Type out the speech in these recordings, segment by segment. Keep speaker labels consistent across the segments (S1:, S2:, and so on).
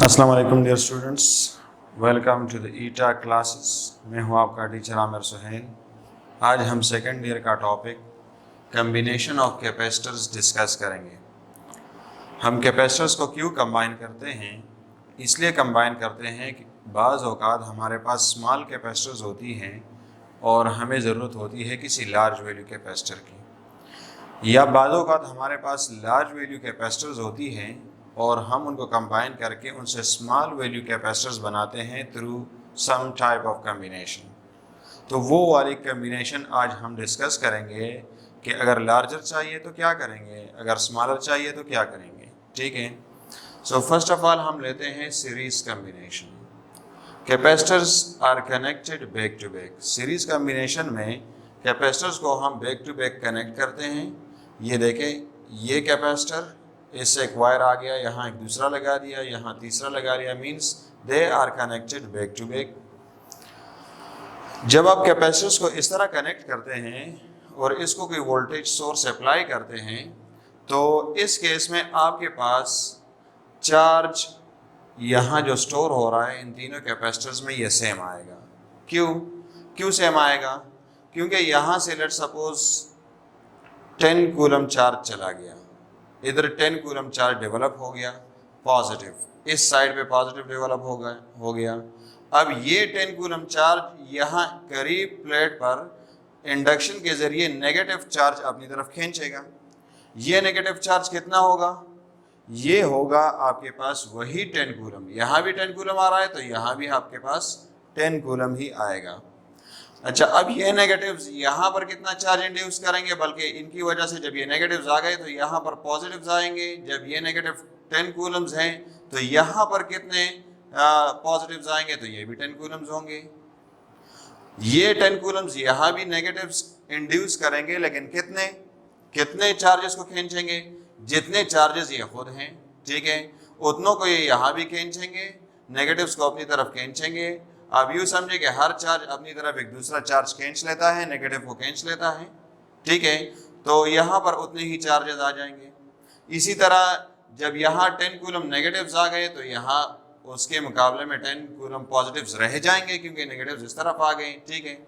S1: अस्सलाम वालेकुम dear students, welcome to the Eta classes. मैं हूं आपका टीचर आमिर सुहेल। आज हम सेकेंड ईयर का topic combination of capacitors discuss करेंगे। हम कैपेसिटर्स को क्यों कंबाइन करते हैं? इसलिए कंबाइन करते हैं कि बाज़ औक़ात हमारे पास स्मॉल कैपेसिटर्स होती हैं और हमें ज़रूरत होती है किसी लार्ज वैल्यू कैपेसिटर की, या बाज़ औक़ात हमारे पास लार्ज वैल्यू कैपेसिटर्स होती हैं और हम उनको कंबाइन करके उनसे स्मॉल वैल्यू कैपेसिटर्स बनाते हैं through some type of combination. तो वो वाली कम्बिनेशन आज हम डिस्कस करेंगे कि अगर लार्जर चाहिए तो क्या करेंगे, अगर स्मॉलर चाहिए तो क्या करेंगे। ठीक है, सो फर्स्ट ऑफ ऑल हम लेते हैं series combination. Capacitors are connected back to back. Series combination में कैपेसिटर्स को हम बैक टू बैक कनेक्ट करते हैं। ये देखें, ये कैपेसिटर, इससे एक वायर आ गया, यहाँ एक दूसरा लगा दिया, यहाँ तीसरा लगा दिया, means they are connected back to back. जब आप कैपेसिटर्स को इस तरह कनेक्ट करते हैं और इसको कोई वोल्टेज सोर्स अप्लाई करते हैं तो इस केस में आपके पास चार्ज यहाँ जो स्टोर हो रहा है इन तीनों कैपेसिटर्स में ये सेम आएगा। क्यों सेम आएगा? क्योंकि यहाँ से लेट सपोज 10 कूलम चार्ज चला गया, इधर 10 कूलम चार्ज डेवलप हो गया पॉजिटिव, इस साइड पे पॉजिटिव डेवलप हो गया। अब ये 10 कूलम चार्ज यहाँ करीब प्लेट पर इंडक्शन के ज़रिए नेगेटिव चार्ज अपनी तरफ खींचेगा। ये नेगेटिव चार्ज कितना होगा? ये होगा आपके पास वही 10 कूलम। यहाँ भी 10 कूलम आ रहा है तो यहाँ भी आपके पास 10 कूलम ही आएगा। अच्छा, अब ये नेगेटिव्स यहाँ पर कितना चार्ज इंड्यूस करेंगे, बल्कि इनकी वजह से जब ये नेगेटिव्स आ गए तो यहाँ पर पॉजिटिव्स आएंगे। जब ये नेगेटिव 10 कूलम्स हैं तो यहाँ पर कितने पॉजिटिव्स आएंगे, तो ये भी 10 कूलम्स होंगे। ये 10 कूलम्स यहाँ भी नेगेटिव्स इंड्यूस करेंगे, लेकिन कितने चार्जेस को खींचेंगे? जितने चार्जेस ये खुद हैं, ठीक है, उतनों को ये यहाँ भी खींचेंगे, नेगेटिव्स को अपनी तरफ खींचेंगे। आप यूँ समझे कि हर चार्ज अपनी तरफ एक दूसरा चार्ज खींच लेता है, नेगेटिव को खींच लेता है, ठीक है, तो यहाँ पर उतने ही चार्जेस आ जाएंगे। इसी तरह जब यहाँ 10 कूलम नेगेटिव्स आ गए तो यहाँ उसके मुकाबले में 10 कूलम पॉजिटिव्स रह जाएंगे क्योंकि नेगेटिव्स इस तरफ आ गए, ठीक है।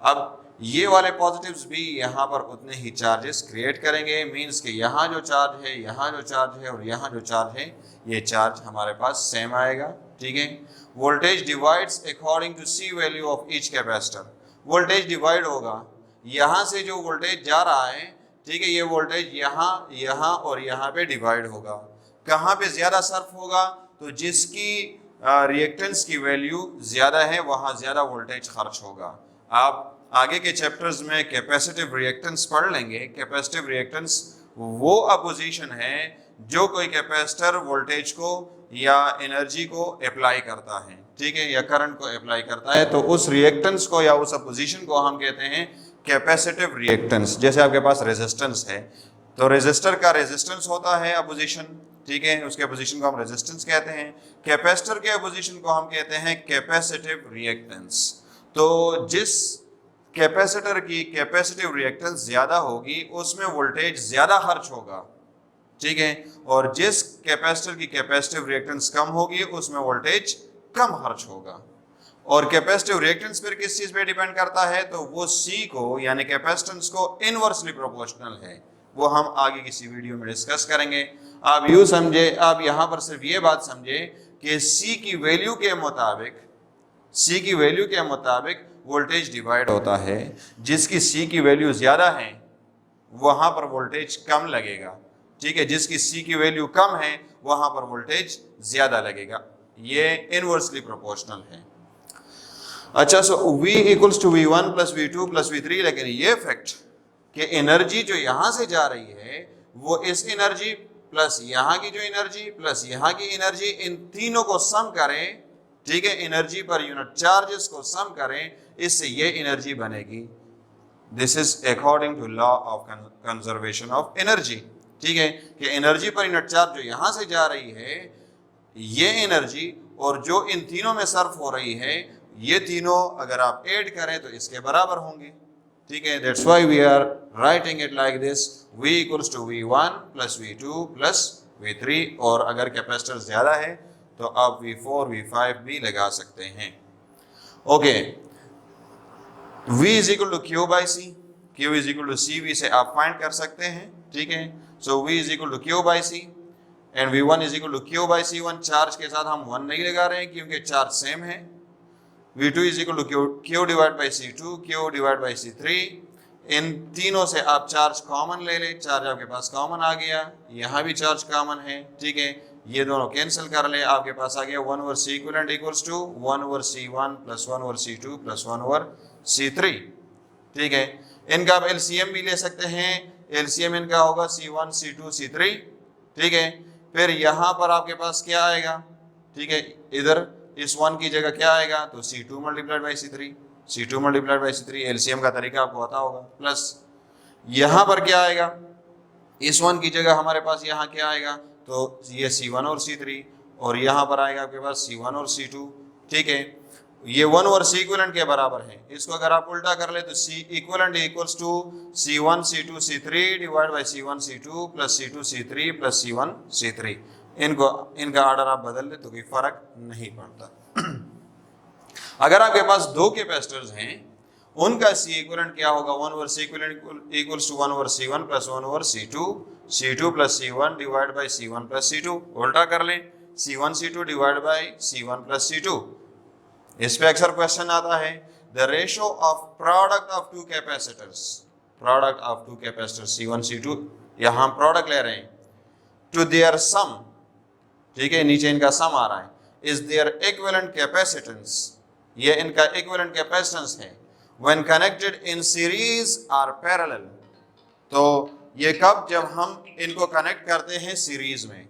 S1: अब ये वाले पॉजिटिव्स भी यहाँ पर उतने ही चार्जेस क्रिएट करेंगे, मीन्स कि यहाँ जो चार्ज है, यहाँ जो चार्ज है और यहाँ जो चार्ज है, ये चार्ज हमारे पास सेम आएगा, ठीक है। Voltage divides according to C value of each capacitor. Voltage divide होगा, यहाँ से जो वोल्टेज जा रहा है, ठीक है, ये वोल्टेज यहाँ और यहाँ पे डिवाइड होगा। कहाँ पे ज़्यादा सर्फ होगा? तो जिसकी रिएक्टेंस की वैल्यू ज़्यादा है वहाँ ज़्यादा वोल्टेज खर्च होगा। आप आगे के चैप्टर्स में कैपेसिटिव रिएक्टेंस पढ़ लेंगे। कैपेसिटिव रिएक्टेंस वो अपोजिशन है जो कोई कैपेसिटर वोल्टेज को या एनर्जी को अप्लाई करता है, ठीक है, या करंट को अप्लाई करता है, तो उस रिएक्टेंस को या उस अपोजिशन को हम कहते हैं कैपेसिटिव रिएक्टेंस। जैसे आपके पास रेजिस्टेंस है तो रेजिस्टर का रेजिस्टेंस होता है अपोजिशन, ठीक है, उसके अपोजिशन को हम रेजिस्टेंस कहते हैं। कैपेसिटर के अपोजिशन को हम कहते हैं कैपेसिटिव रिएक्टेंस। तो जिस कैपेसिटर की कैपेसिटिव रिएक्टेंस ज़्यादा होगी उसमें वोल्टेज ज़्यादा खर्च होगा, ठीक है, और जिस कैपेसिटर की कैपेसिटिव रिएक्टेंस कम होगी उसमें वोल्टेज कम खर्च होगा। और कैपेसिटिव रिएक्टेंस फिर किस चीज़ पे डिपेंड करता है? तो वो सी को यानी कैपेसिटेंस को इनवर्सली प्रोपोर्शनल है। वो हम आगे किसी वीडियो में डिस्कस करेंगे। आप यूँ समझे, आप यहाँ पर सिर्फ ये बात समझे कि सी की वैल्यू के मुताबिक वोल्टेज डिवाइड होता है। जिसकी सी की वैल्यू ज़्यादा है वहाँ पर वोल्टेज कम लगेगा, ठीक है, जिसकी सी की वैल्यू कम है वहाँ पर वोल्टेज ज़्यादा लगेगा। ये इनवर्सली प्रोपोर्शनल है। अच्छा, so V equals to V1 plus V2 plus V3, लेकिन ये फैक्ट कि एनर्जी जो यहाँ से जा रही है वो इस एनर्जी प्लस यहाँ की जो एनर्जी प्लस यहाँ की एनर्जी, इन तीनों को सम करें, ठीक है, एनर्जी पर यूनिट चार्जेस को सम करें, इससे ये एनर्जी बनेगी। This is according to law of conservation of energy, ठीक है, कि एनर्जी पर यूनिट चार्ज जो यहाँ से जा रही है ये एनर्जी और जो इन तीनों में सर्फ हो रही है, ये तीनों अगर आप ऐड करें तो इसके बराबर होंगे, ठीक है। That's why we are writing it like this, V equals to V1 plus V2 plus V3। और अगर कैपेसिटर ज़्यादा है तो आप V4 V5 भी लगा सकते हैं। Okay, V is equal to Q by C, Q is equal to CV से आप फाइंड कर सकते हैं, ठीक है। So V is equal to Q by C and V1 is equal to Q by C1। Charge के साथ हम 1 नहीं लगा रहे हैं क्योंकि चार्ज सेम है। V2 is equal to Q divide by C2, Q divide by C3। इन तीनों से आप चार्ज कॉमन ले लें, चार्ज आपके पास कॉमन आ गया, यहाँ भी चार्ज कॉमन है, ठीक है। ये दोनों कैंसिल कर ले, आपके पास आ गया 1 over C equivalent equals to 1 over C1 plus 1 over C2 plus 1 over C3, ठीक है। इनका आप LCM भी ले सकते हैं, LCM इनका होगा C1 C2 C3, ठीक है। फिर यहाँ पर आपके पास क्या आएगा, ठीक है, इधर इस 1 की जगह क्या आएगा, तो C2 multiplied by C3, C2 multiplied by C3, LCM का तरीका आपको पता होगा। प्लस यहाँ पर क्या आएगा, इस 1 की जगह हमारे पास यहाँ क्या आएगा, तो ये C1 और C3, और यहाँ पर आएगा आपके पास C1 और C2, ठीक है। ये 1 ओवर C इक्विवेलेंट के बराबर है। इसको अगर आप उल्टा कर ले तो C equivalent equals to C1 C2 C3 divide by C1 C2 plus C2 C3 plus C1 C3। इनका ऑर्डर आप बदल ले तो कोई फर्क नहीं पड़ता। अगर आपके पास दो कैपेसिटर्स हैं, उनका C इक्विवेलेंट क्या होगा, 1 over C equivalent equals to 1 over C1 plus 1 over C2, C2 plus C1 divide by C1 plus C2। उल्टा कर लें, C1 C2 divide by C1 plus C2। इस पे अक्सर क्वेश्चन आता है, the ratio of product of two capacitors, product of two capacitors C1 C2, यहाँ हम प्रोडक्ट ले रहे हैं, टू देयर सम, ठीक है, नीचे इनका सम आ रहा है, इज देयर इक्विवेलेंट कैपेसिटेंस, ये इनका इक्विवेलेंट कैपेसिटेंस है, when connected in series or parallel. तो ये कब, जब हम इनको कनेक्ट करते हैं सीरीज में,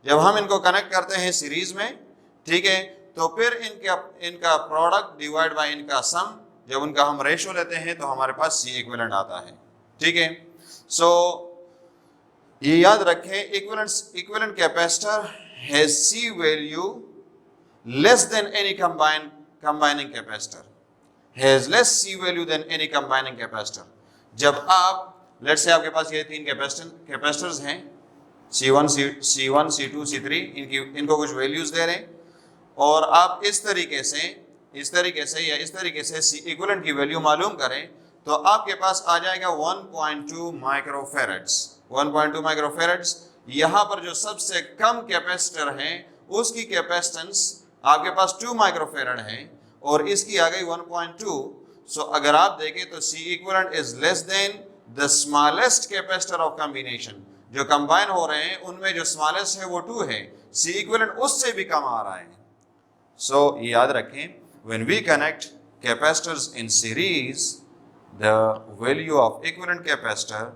S1: जब हम इनको कनेक्ट करते हैं सीरीज में, ठीक है, तो फिर इनका प्रोडक्ट डिवाइड बाय इनका सम, जब उनका हम रेशियो लेते हैं तो हमारे पास C इक्विवेलेंट आता है, ठीक है। सो ये याद रखें, equivalent capacitor has C value less than any combining capacitor, has less C value than any combining capacitor. जब आप लेट्स से आपके पास ये तीन कैपेसिटर्स हैं, C1 C2 C3, इनको कुछ वैल्यूज दे रहे हैं, और आप इस तरीके से या इस तरीके से C इक्विवेलेंट की वैल्यू मालूम करें, तो आपके पास आ जाएगा 1.2 माइक्रोफेरेड्स। 1.2 माइक्रोफेरेड्स, यहाँ पर जो सबसे कम कैपेसिटर है उसकी कैपेसिटेंस आपके पास 2 माइक्रोफेरेड है, और इसकी आ गई 1.2। सो अगर आप देखें तो C equivalent is less than the smallest capacitor of combination. जो कंबाइन हो रहे हैं उनमें जो स्मॉलेस्ट है वो 2 है, C इक्विवेलेंट उससे भी कम आ रहा है। So याद रखें, when we connect capacitors in series, the value of equivalent capacitor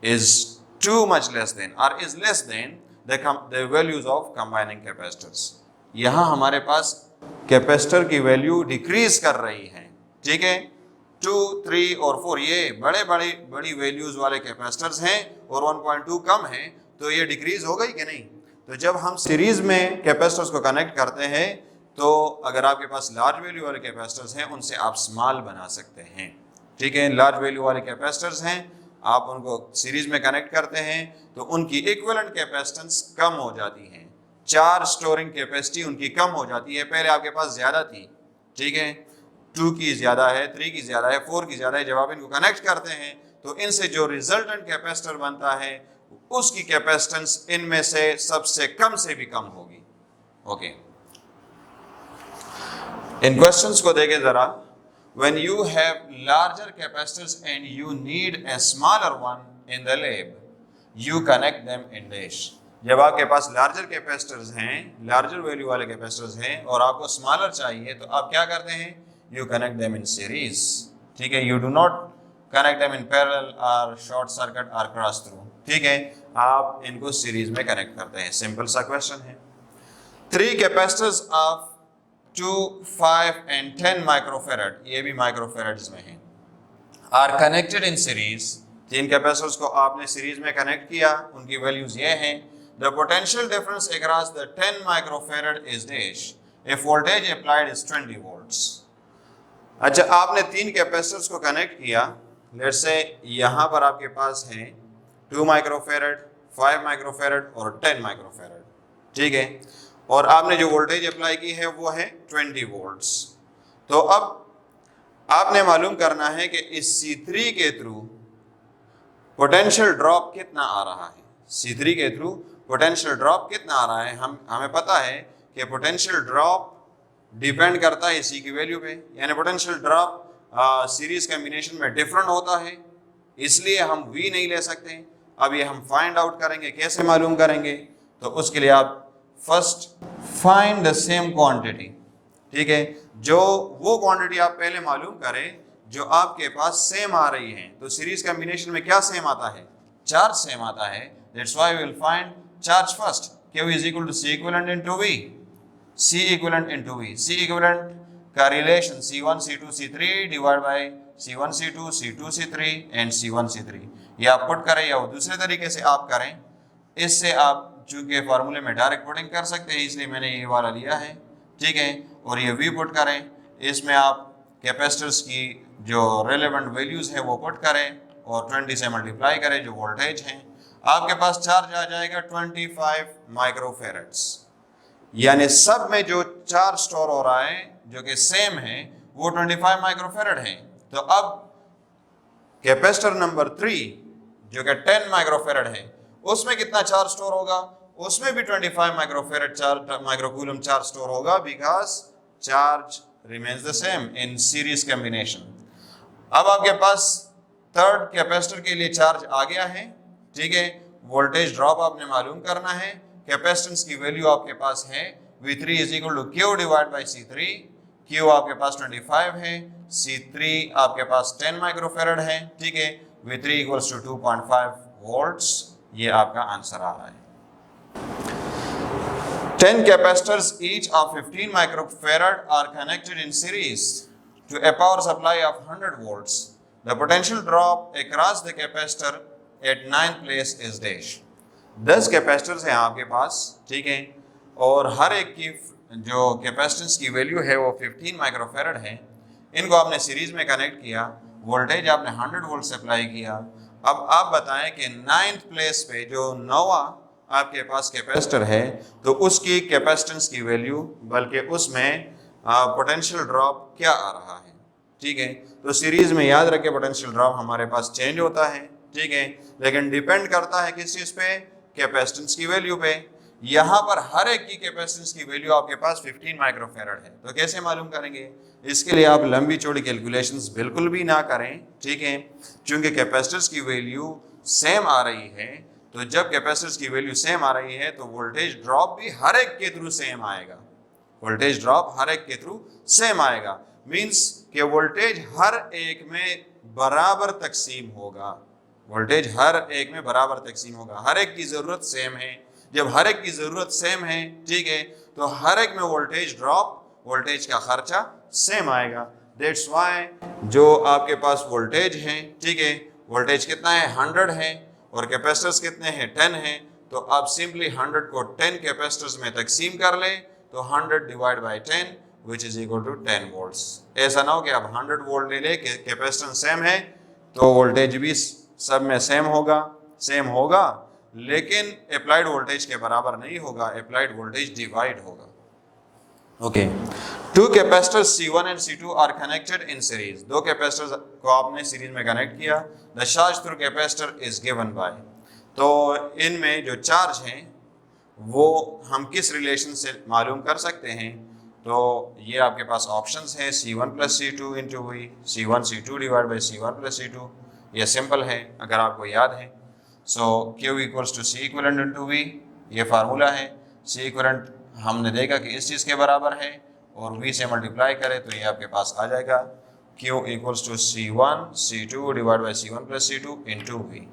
S1: is too much less than or is less than the values of combining capacitors. यहाँ हमारे पास कैपेसिटर की वैल्यू डिक्रीज कर रही है, ठीक है। 2, 3 और 4 ये बड़ी वैल्यूज वाले कैपेसिटर्स हैं, और 1.2 कम है, तो ये डिक्रीज हो गई कि नहीं। तो जब हम सीरीज में कैपेसिटर्स को कनेक्ट करते हैं, तो अगर आपके पास लार्ज वैल्यू वाले कैपेसिटर्स हैं, उनसे आप स्मॉल बना सकते हैं, ठीक है। लार्ज वैल्यू वाले कैपेसिटर्स हैं, आप उनको सीरीज में कनेक्ट करते हैं तो उनकी इक्विवेलेंट कैपेसिटेंस कम हो जाती है, चार्ज स्टोरिंग कैपेसिटी उनकी कम हो जाती है। पहले आपके पास ज़्यादा थी, ठीक है, 2 की ज़्यादा है, 3 की ज़्यादा है, 4 की ज़्यादा है। जब आप इनको कनेक्ट करते हैं तो इनसे जो रिजल्टेंट कैपेसिटर बनता है उसकी कैपेसिटेंस इनमें से सबसे कम से भी कम होगी। ओके, इन क्वेश्चंस को देखें जरा। When you have larger capacitors and you need a smaller one in the lab, you connect them in dash. जब आपके पास लार्जर कैपेसिटर्स हैं, लार्जर वैल्यू वाले कैपेसिटर्स हैं, और आपको स्मॉलर चाहिए, तो आप क्या करते हैं, you connect them in series, ठीक है। You do not connect them in parallel और शॉर्ट सर्किट और क्रॉस थ्रू, ठीक है। आप इनको सीरीज में कनेक्ट करते हैं। सिंपल सा क्वेश्चन है। 3 कैपेसिटर्स ऑफ 2, 5 and 10 माइक्रोफेरेड, ये भी माइक्रोफेरेड्स में हैं, are connected in series. 3 capacitors को आपने सीरीज में कनेक्ट किया, उनकी वैल्यूज ये हैं। The potential difference across the 10 microfarad is dash, if voltage applied is 20 volts. अच्छा, आपने 3 कैपेसिटर्स को कनेक्ट किया, लेट्स से यहाँ पर आपके पास है 2 माइक्रोफेरेड, 5 माइक्रोफेरेड और 10 माइक्रोफेरेड, ठीक है। और आपने जो वोल्टेज अप्लाई की है वो है 20 वोल्ट्स। तो अब आपने मालूम करना है कि इस C3 के थ्रू पोटेंशियल ड्रॉप कितना आ रहा है। C3 के थ्रू पोटेंशियल ड्रॉप कितना आ रहा है, हमें पता है कि पोटेंशियल ड्रॉप डिपेंड करता है C की वैल्यू पे, यानी पोटेंशियल ड्रॉप सीरीज कॉम्बिनेशन में डिफरेंट होता है, इसलिए हम V नहीं ले सकते। अब ये हम फाइंड आउट करेंगे, कैसे मालूम करेंगे? तो उसके लिए आप first find the same quantity, ठीक है, जो वो क्वांटिटी आप पहले मालूम करें जो आपके पास सेम आ रही है। तो सीरीज कॉम्बिनेशन में क्या सेम आता है? चार्ज सेम आता है। That's why we will find charge first. Q is equal to C equivalent into V, C equivalent into V। C equivalent का relation C1 C2 C3 divide by C1 C2 C2 C3 and C1 C3। ये आप put करें या दूसरे तरीके से आप करें, इससे आप चूंकि फार्मूले में डायरेक्ट पुटिंग कर सकते हैं, इसलिए मैंने ये वाला लिया है, ठीक है। और ये V पुट करें, इसमें आप कैपेसिटर्स की जो रेलेवेंट वैल्यूज है वो पुट करें और 20 से मल्टीप्लाई करें जो वोल्टेज हैं। आपके पास चार्ज आ जाएगा 25 माइक्रोफेरेड्स, यानी सब में जो चार्ज स्टोर हो रहा है जो कि सेम है वो 25 माइक्रोफेरेड है। तो अब कैपेसिटर नंबर 3 जो कि 10 माइक्रोफेरेड है उसमें कितना चार्ज स्टोर होगा? उसमें भी 25 माइक्रोफेरेड माइक्रोकूलम चार्ज स्टोर होगा, because charge remains the same in series combination. अब आपके पास थर्ड कैपेसिटर के लिए चार्ज आ गया है, ठीक है। वोल्टेज ड्रॉप आपने मालूम करना है, कैपेसिटेंस की वैल्यू आपके पास है V3 is equal to Q divide by C3। Q आपके पास 25 है, C3 आपके पास 10 माइक्रोफेरेड है, ठीक है। V3 equals to 2.5 volts. ये आपका आंसर आ रहा है। 10 capacitors each of 15 microfarad are connected in series to a power supply of 100 volts. The potential drop across the capacitor at 9th place is dash. 10 capacitors हैं आपके पास, ठीक है, और हर एक की जो कैपेसिटेंस की वैल्यू है वो 15 माइक्रोफेरेड है। इनको आपने सीरीज में कनेक्ट किया, वोल्टेज आपने 100 वोल्ट से अप्लाई किया। अब आप बताएं कि 9th प्लेस पे जो 9वां आपके पास कैपेसिटर है तो उसकी कैपेसिटेंस की वैल्यू, बल्कि उसमें पोटेंशियल ड्रॉप क्या आ रहा है, ठीक है। तो सीरीज में याद रखें पोटेंशियल ड्रॉप हमारे पास चेंज होता है, ठीक है, लेकिन डिपेंड करता है किस चीज पे? कैपेसिटेंस की वैल्यू पे। यहाँ पर हर एक की कैपेसिटेंस की वैल्यू आपके पास 15 माइक्रोफेरेड है। तो कैसे मालूम करेंगे? इसके लिए आप लंबी चौड़ी कैलकुलेशंस बिल्कुल भी ना करें, ठीक है, क्योंकि कैपेसिटर्स की वैल्यू सेम आ रही है। तो जब कैपेसिटर्स की वैल्यू सेम आ रही है तो वोल्टेज ड्रॉप भी हर एक के थ्रू सेम आएगा। वोल्टेज ड्रॉप हर एक के थ्रू सेम आएगा, मींस कि वोल्टेज हर एक में बराबर तकसीम होगा। वोल्टेज हर एक में बराबर तकसीम होगा, हर एक की ज़रूरत सेम है। जब हर एक की ज़रूरत सेम है, ठीक है, तो हर एक में वोल्टेज ड्रॉप, वोल्टेज का खर्चा सेम आएगा। दैट्स व्हाई जो आपके पास वोल्टेज है, ठीक है, वोल्टेज कितना है? 100 है और कैपेसिटर्स कितने हैं? 10 हैं। तो आप सिंपली 100 को 10 कैपेसिटर्स में तकसीम कर लें, तो 100 divide by 10 which is equal to 10 volts. ऐसा ना हो कि आप 100 वोल्ट ले लें, कैपेसिटेंस सेम है तो वोल्टेज भी सब में सेम होगा, लेकिन अप्लाइड वोल्टेज के बराबर नहीं होगा, अप्लाइड वोल्टेज डिवाइड होगा। Okay, 2 capacitors C1 and C2 are connected in series. 2 capacitors को आपने सीरीज में कनेक्ट किया। The charge through capacitor is given by. तो इनमें जो चार्ज हैं वो हम किस रिलेशन से मालूम कर सकते हैं? तो ये आपके पास ऑप्शंस हैं, C1 plus C2 into V, C1 C2 divide by C1 plus C2। ये सिंपल है अगर आपको याद है। So Q equals to C equivalent into V, ये फार्मूला है। C इक्विवेलेंट हमने देखा कि इस चीज़ के बराबर है और V से मल्टीप्लाई करें तो ये आपके पास आ जाएगा Q equals to C1 C2 divide by C1 plus C2 into V।